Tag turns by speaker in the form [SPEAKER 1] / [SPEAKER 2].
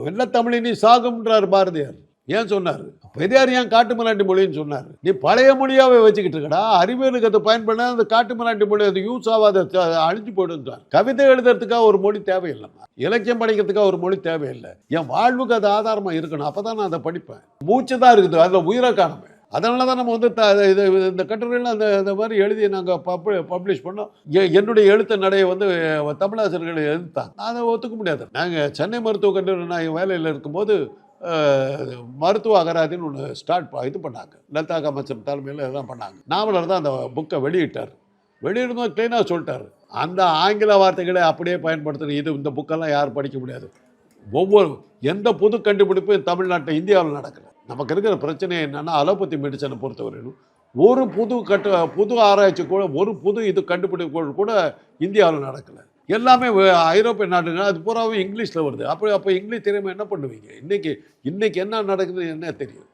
[SPEAKER 1] வெள்ள தமிழினி சாகும்ன்றார் பாரதியார். ஏன் சொன்னார்? பெரியார் ஏன் காட்டு மராண்டி மொழின்னு சொன்னார்? நீ பழைய மொழியாவே வச்சுக்கிட்டு இருக்கடா, அறிவியலுக்கு அதை பயன்பட அந்த காட்டு மராண்டி மொழி அது யூஸ் ஆகாத அழிஞ்சு போயிடுன்றார். கவிதை எழுதுறதுக்காக ஒரு மொழி தேவையில்லைம்மா, இலக்கியம் படிக்கிறதுக்காக ஒரு மொழி தேவையில்லை. என் வாழ்வுக்கு அது ஆதாரமா இருக்கணும், அப்பதான் நான் அதை படிப்பேன். மூச்சு தான் இருக்குது, அதில் உயிரை காணுமே. அதனால தான் நம்ம வந்து இந்த கட்டுரையில் அந்த மாதிரி எழுதி நாங்கள் பப்ளிஷ் பண்ணோம். என்னுடைய எழுத்து நடையை வந்து தமிழாசிரியர்கள் எதிர்த்தாங்க. நான் அதை ஒத்துக்க முடியாது. நாங்கள் சென்னை மருத்துவக் கல்லூரி நான் வேலையில் இருக்கும்போது மருத்துவ அகராதின்னு ஒன்று இது பண்ணாங்க. லதா அமைச்சர் தலைமையில் இதெல்லாம் பண்ணாங்க. நாவலர் தான் அந்த புக்கை வெளியிட்டார். வெளியிடும்போது க்ளீனாக சொல்லிட்டார், அந்த ஆங்கில வார்த்தைகளை அப்படியே பயன்படுத்துகிற இந்த புக்கெல்லாம் யாரும் படிக்க முடியாது. எந்த புது கண்டுபிடிப்பும் தமிழ்நாட்டில் இந்தியாவில் நடக்கலை. நமக்கு இருக்கிற பிரச்சனை என்னென்னா, அலோபதி மெடிசனை பொறுத்தவரையிலும் ஒரு புது ஆராய்ச்சி கூட, ஒரு புது இது கண்டுபிடிப்புகள் கூட இந்தியாவில் நடக்கலை. எல்லாமே ஐரோப்பிய நாடுகள், அது பூராவும் இங்கிலீஷில் வருது. அப்போ இங்கிலீஷ் தெரியாமல் என்ன பண்ணுவீங்க? இன்னைக்கு என்ன நடக்குதுன்னு என்ன தெரியும்?